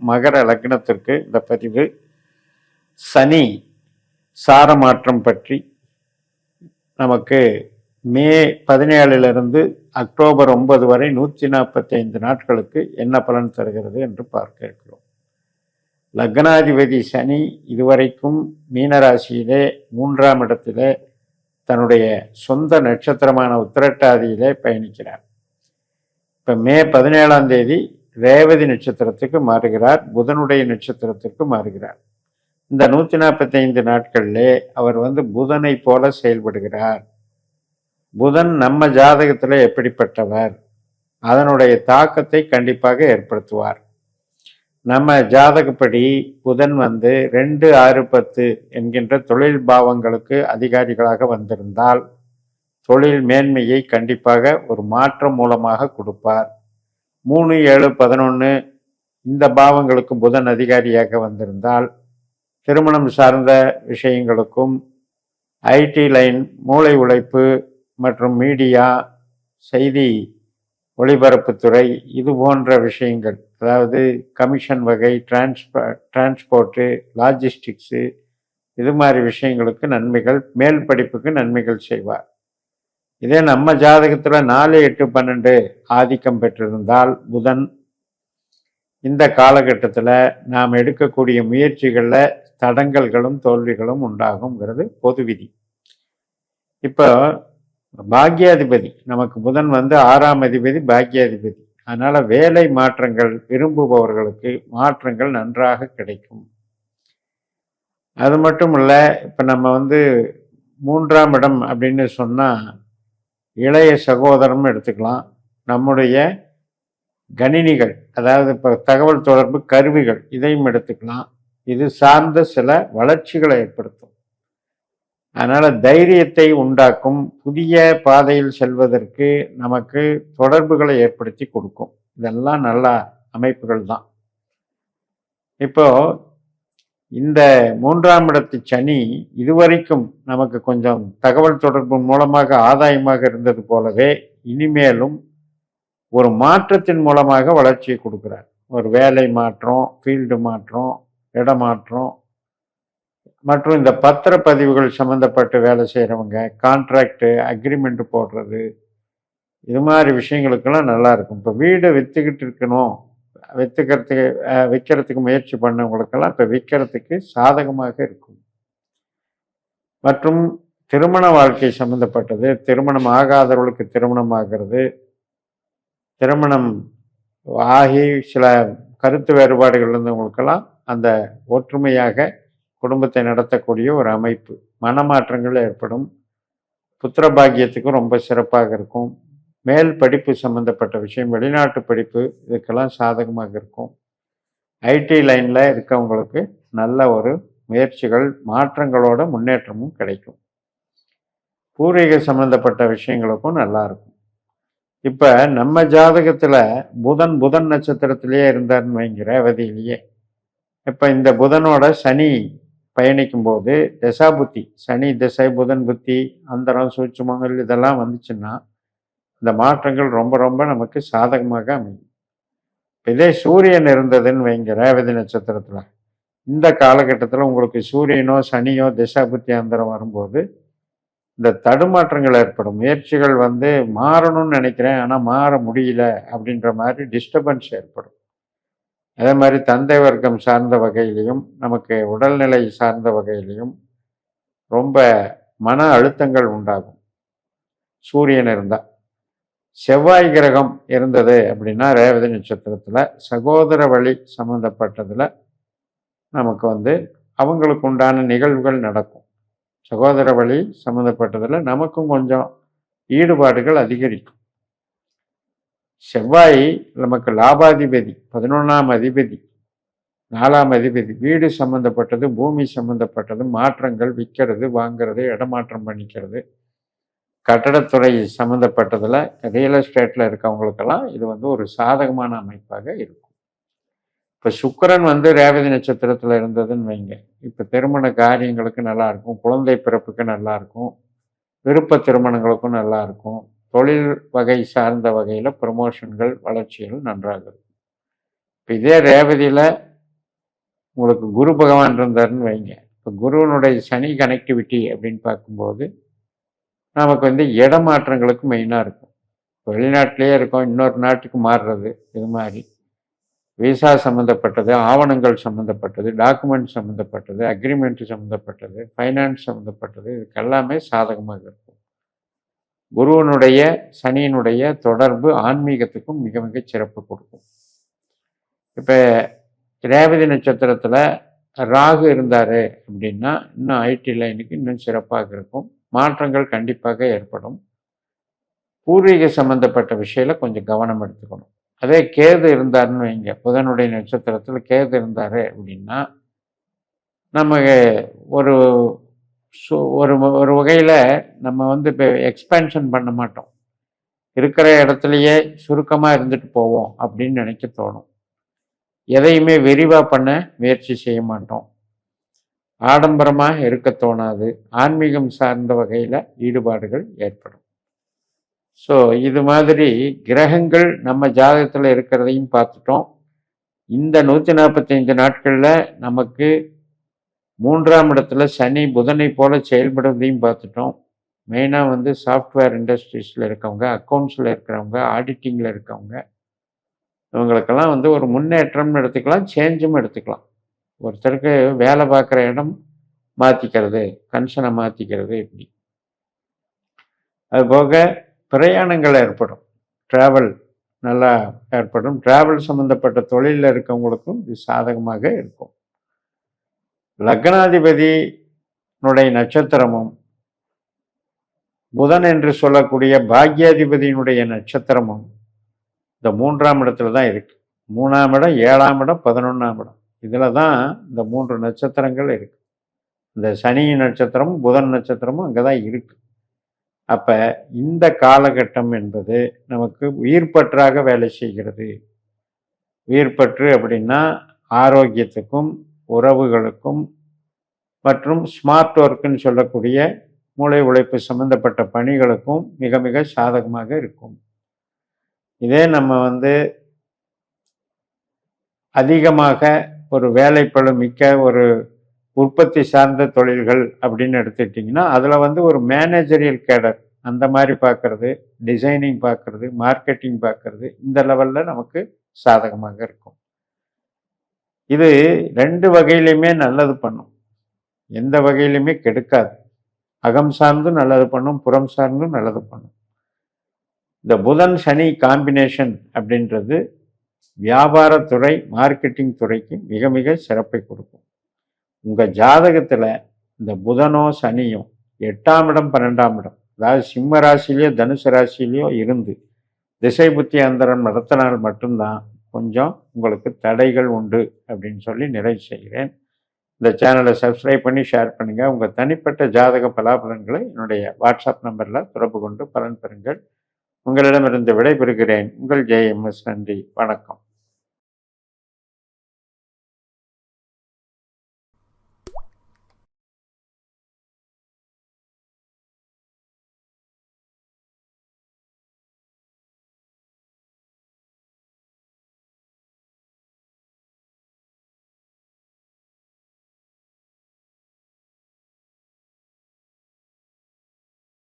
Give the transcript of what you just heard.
மகர லக்னத்திற்கு இந்த பதிவு. சனி சார மாற்றம் பற்றி நமக்கு மே 17 அக்டோபர் 9 வரை 145 நாட்களுக்கு என்ன பலன் தருகிறது என்று பார்க்க இருக்கிறோம். லக்னாதிபதி சனி இதுவரைக்கும் மீனராசியிலே 3ஆம் இடத்திலே தன்னுடைய சொந்த நட்சத்திரமான உத்திரட்டாதியிலே பயணிக்கிறார். இப்போ மே 17 ரேவதி நட்சத்திரத்துக்கு மாறுகிறார், புதனுடைய நட்சத்திரத்திற்கு மாறுகிறார். இந்த 145 நாட்களிலே அவர் புதனை போல செயல்படுகிறார். புதன் நம்ம ஜாதகத்தில் எப்படிப்பட்டவர், அதனுடைய தாக்கத்தை கண்டிப்பாக ஏற்படுத்துவார். நம்ம ஜாதகப்படி புதன் 2, 6, 10 என்கின்ற தொழில் பாவங்களுக்கு அதிகாரிகளாக வந்திருந்தால் தொழில் மேன்மையை கண்டிப்பாக ஒரு மாற்றம் மூலமாக கொடுப்பார். 3, 7, 11 இந்த பாவங்களுக்கு புதன் அதிகாரியாக வந்திருந்தால் திருமணம் சார்ந்த விஷயங்களுக்கும் ஐடி லைன், மூளை உழைப்பு மற்றும் மீடியா, செய்தி ஒளிபரப்புத்துறை, இது போன்ற விஷயங்கள், அதாவது கமிஷன் வகை, டிரான்ஸ்போர்ட்டு, லாஜிஸ்டிக்ஸு, இது மாதிரி விஷயங்களுக்கு நன்மைகள், மேல் படிப்புக்கு நன்மைகள் செய்வார். இதே நம்ம ஜாதகத்தில் 4, 8, 12 ஆதிக்கம் பெற்றிருந்தால் புதன் இந்த காலகட்டத்தில் நாம் எடுக்கக்கூடிய முயற்சிகளில் தடங்கல்களும் தோல்விகளும் உண்டாகுங்கிறது பொது விதி. இப்போ பாக்யாதிபதி நமக்கு புதன் 6ஆம் அதிபதி, பாக்யாதிபதி. அதனால வேலை மாற்றங்கள் விரும்புபவர்களுக்கு மாற்றங்கள் நன்றாக கிடைக்கும். அது மட்டும் இல்லை, இப்போ நம்ம 3ஆம் இடம் அப்படின்னு சொன்னால் இளைய சகோதரம் எடுத்துக்கலாம். நம்முடைய கணினிகள், அதாவது இப்போ தகவல் தொடர்பு கருவிகள், இதையும் எடுத்துக்கலாம். இது சார்ந்த சில வளர்ச்சிகளை ஏற்படுத்தும். அதனால் தைரியத்தை உண்டாக்கும், புதிய பாதையில் செல்வதற்கு நமக்கு தொடர்புகளை ஏற்படுத்தி கொடுக்கும். இதெல்லாம் நல்ல அமைப்புகள் தான். இப்போ இந்த 3ஆம் இடத்து சனி இதுவரைக்கும் நமக்கு கொஞ்சம் தகவல் தொடர்பு மூலமாக ஆதாயமாக இருந்தது போலவே இனிமேலும் ஒரு மாற்றத்தின் மூலமாக வளர்ச்சியை கொடுக்குறார். ஒரு வேலை மாற்றம், ஃபீல்டு மாற்றம், இடமாற்றம் மற்றும் இந்த பத்திரப்பதிவுகள் சம்மந்தப்பட்டு வேலை செய்கிறவங்க, கான்ட்ராக்டு, அக்ரிமெண்ட் போடுறது, இது மாதிரி விஷயங்களுக்கெல்லாம் நல்லா இருக்கும். இப்போ வீடு விற்கிறதுக்கு முயற்சி பண்ணவங்களுக்கெல்லாம் இப்போ விற்கிறதுக்கு சாதகமாக இருக்கும். மற்றும் திருமண வாழ்க்கை சம்மந்தப்பட்டது, திருமணம் ஆகாதவர்களுக்கு திருமணம் ஆகிறது, திருமணம் ஆகி சில கருத்து வேறுபாடுகள் இருந்தவங்களுக்கெல்லாம் அந்த ஒற்றுமையாக குடும்பத்தை நடத்தக்கூடிய ஒரு அமைப்பு, மனமாற்றங்கள் ஏற்படும். புத்திர பாக்கியத்துக்கும் ரொம்ப சிறப்பாக இருக்கும். மேல் படிப்பு சம்மந்தப்பட்ட விஷயம், வெளிநாட்டு படிப்பு, இதுக்கெல்லாம் சாதகமாக இருக்கும். ஐடி லைனில் இருக்கவங்களுக்கு நல்ல ஒரு முயற்சிகள், மாற்றங்களோட முன்னேற்றமும் கிடைக்கும். பூர்வீக சம்மந்தப்பட்ட விஷயங்களுக்கும் நல்லா இருக்கும். இப்போ நம்ம ஜாதகத்தில் புதன் நட்சத்திரத்திலேயே இருந்தார்னு வைங்க, ரேவதியிலேயே. இப்போ இந்த புதனோட சனி பயணிக்கும் போது தசாபுத்தி, சனி திசை, புதன் புத்தி, அந்தரம், சூட்சுமங்கள் இதெல்லாம் வந்துச்சுன்னா இந்த மாற்றங்கள் ரொம்ப ரொம்ப நமக்கு சாதகமாக அமையும். இதே சூரியன் இருந்ததுன்னு வைங்க ரேவதி நட்சத்திரத்தில், இந்த காலகட்டத்தில் உங்களுக்கு சூரியனோ சனியோ திசாபுத்தி அந்தரம் வரும்போது இந்த தடுமாற்றங்கள் ஏற்படும். முயற்சிகள் மாறணும்னு நினைக்கிறேன், ஆனால் மாற முடியல அப்படின்ற மாதிரி டிஸ்டர்பன்ஸ் ஏற்படும். அதே மாதிரி தந்தை வர்க்கம் சார்ந்த வகையிலையும் நமக்கு உடல்நிலை சார்ந்த வகையிலையும் ரொம்ப மன அழுத்தங்கள் உண்டாகும் சூரியன் இருந்தால். செவ்வாய் கிரகம் இருந்தது அப்படின்னா ரேவதி நட்சத்திரத்தில் சகோதர வழி சம்மந்தப்பட்டதில் நமக்கு அவங்களுக்கு உண்டான நிகழ்வுகள் நடக்கும். சகோதர வழி சம்மந்தப்பட்டதில் நமக்கும் கொஞ்சம் ஈடுபாடுகள் அதிகரிக்கும். செவ்வாய் நமக்கு லாபாதிபதி, 11ஆம் அதிபதி, 4ஆம் அதிபதி, வீடு சம்மந்தப்பட்டது, பூமி சம்மந்தப்பட்டது, மாற்றங்கள், விற்கிறது, வாங்கிறது, இடமாற்றம் பண்ணிக்கிறது, கட்டடத்துறை சம்மந்தப்பட்டதில், ரியல் எஸ்டேட்டில் இருக்கவங்களுக்கெல்லாம் இது ஒரு சாதகமான அமைப்பாக இருக்கும். இப்போ சுக்கிரன் ரேவதி நட்சத்திரத்தில் இருந்ததுன்னு வைங்க, இப்போ திருமண காரியங்களுக்கு நல்லா இருக்கும், குழந்தை பிறப்புக்கு நல்லா இருக்கும், விருப்ப திருமணங்களுக்கும் நல்லா இருக்கும், தொழில் வகை சார்ந்த வகையில் ப்ரமோஷன்கள், வளர்ச்சிகள் நன்றாக இருக்கும். இப்போ இதே ரேவதியில் உங்களுக்கு குரு பகவான் இருந்தாருன்னு வைங்க. இப்போ குருவனுடைய சனி கனெக்டிவிட்டி அப்படின்னு பார்க்கும்போது நமக்கு வந்து இடமாற்றங்களுக்கு மெயினாக இருக்கும். இப்போ வெளிநாட்டிலேயே இருக்கோம், இன்னொரு நாட்டுக்கு மாறுறது, இது மாதிரி விசா சம்மந்தப்பட்டது, ஆவணங்கள் சம்மந்தப்பட்டது, டாக்குமெண்ட் சம்மந்தப்பட்டது, அக்ரிமெண்ட் சம்மந்தப்பட்டது, ஃபைனான்ஸ் சம்மந்தப்பட்டது, இதுக்கு எல்லாமே சாதகமாக இருக்கும். குருவனுடைய சனியினுடைய தொடர்பு ஆன்மீகத்துக்கும் மிக மிக சிறப்பு கொடுக்கும். இப்போ ரேவதி நட்சத்திரத்தில் ராகு இருந்தார் அப்படின்னா இன்னும் ஐடி லைனுக்கு இன்னும் சிறப்பாக இருக்கும். மாற்றங்கள் கண்டிப்பாக ஏற்படும். பூர்வீக சம்பந்தப்பட்ட விஷயத்தில் கொஞ்சம் கவனம் எடுத்துக்கணும். அதே கேது இருந்தாருன்னு வைங்க, புதனுடைய நட்சத்திரத்தில் கேது இருந்தார் அப்படின்னா நம்ம ஒரு ஒரு ஒரு வகையில் நம்ம வந்து இப்போ எக்ஸ்பேன்ஷன் பண்ண மாட்டோம். இருக்கிற இடத்துலையே சுருக்கமாக இருந்துட்டு போவோம் அப்படின்னு நினைக்க தோணும். எதையுமே விரிவாக பண்ண முயற்சி செய்ய மாட்டோம். ஆடம்பரமாக இருக்க தோணாது. ஆன்மீகம் சார்ந்த வகையில் ஈடுபாடுகள் ஏற்படும். ஸோ இது மாதிரி கிரகங்கள் நம்ம ஜாதகத்தில் இருக்கிறதையும் பார்த்துட்டோம். இந்த 145 நாட்களில் நமக்கு 3ஆம் இடத்துல சனி புதனை போல செயல்படுவதையும் பார்த்துட்டோம். மெயினாக வந்து சாஃப்ட்வேர் இண்டஸ்ட்ரீஸில் இருக்கவங்க, அக்கௌண்ட்ஸில் இருக்கிறவங்க, ஆடிட்டிங்கில் இருக்கவங்க, இவங்களுக்கெல்லாம் வந்து ஒரு முன்னேற்றம்னு எடுத்துக்கலாம், சேஞ்சும் எடுத்துக்கலாம். ஒருத்தருக்கு வேலை பார்க்குற இடம் மாற்றிக்கிறது, கன்ஷனை மாற்றிக்கிறது, இப்படி. அதுபோக பிரயாணங்கள் ஏற்படும், ட்ராவல் நல்லா ஏற்படும். ட்ராவல் சம்மந்தப்பட்ட தொழிலில் இருக்கவங்களுக்கும் இது சாதகமாக இருக்கும். லக்னாதிபதியினுடைய நட்சத்திரமும் புதன் என்று சொல்லக்கூடிய பாக்யாதிபதியினுடைய நட்சத்திரமும் இந்த 3ஆம் இடத்துல தான் இருக்கு. 3ஆம் இடம், 7ஆம் இடம், 11ஆம் இடம், இதில் தான் இந்த 3 நட்சத்திரங்கள் இருக்கு. இந்த சனி நட்சத்திரமும் புதன் நட்சத்திரமும் அங்கே தான் இருக்கு. அப்போ இந்த காலகட்டம் என்பது நமக்கு உயிர்ப்பற்றாக வேலை செய்கிறது. உயிர்ப்பற்று அப்படின்னா ஆரோக்கியத்துக்கும் உறவுகளுக்கும் மற்றும் ஸ்மார்ட் ஒர்க்குன்னு சொல்லக்கூடிய மூளை உழைப்பு சம்பந்தப்பட்ட பணிகளுக்கும் மிக மிக சாதகமாக இருக்கும். இதே நம்ம வந்து அதிகமாக ஒரு வேலைப்பளு மிக்க ஒரு உற்பத்தி சார்ந்த தொழில்கள் அப்படின்னு எடுத்துக்கிட்டிங்கன்னா அதில் வந்து ஒரு மேனேஜரியல் கேடர் அந்த மாதிரி பார்க்குறது, டிசைனிங் பார்க்குறது, மார்க்கெட்டிங் பார்க்குறது, இந்த லெவலில் நமக்கு சாதகமாக இருக்கும். இது 2 வகையிலையுமே நல்லது பண்ணும், எந்த வகையிலுமே கெடுக்காது. அகம் சார்ந்தும் நல்லது பண்ணும், புறம் சார்ந்தும் நல்லது பண்ணும். இந்த புதன் சனி காம்பினேஷன் அப்படின்றது வியாபாரத்துறை, மார்க்கெட்டிங் துறைக்கு மிக மிக சிறப்பை கொடுக்கும். உங்கள் ஜாதகத்தில் இந்த புதனோ சனியோ 8ஆம் இடம் 12ஆம் இடம், அதாவது சிம்ம ராசிலேயோ தனுசு ராசிலேயோ இருந்து திசை புத்தி அந்தரம் நடத்தினால் மட்டும்தான் கொஞ்சம் உங்களுக்கு தடைகள் உண்டு அப்படின்னு சொல்லி நிறைவு செய்கிறேன். இந்த சேனலை சப்ஸ்கிரைப் பண்ணி ஷேர் பண்ணுங்கள். உங்கள் தனிப்பட்ட ஜாதக பலாபலன்களை என்னுடைய வாட்ஸ்அப் நம்பரில் தொடர்பு கொண்டு பலன் பெறுங்கள். உங்களிடமிருந்து விடைபெறுகிறேன். உங்கள் JMS. நன்றி, வணக்கம்.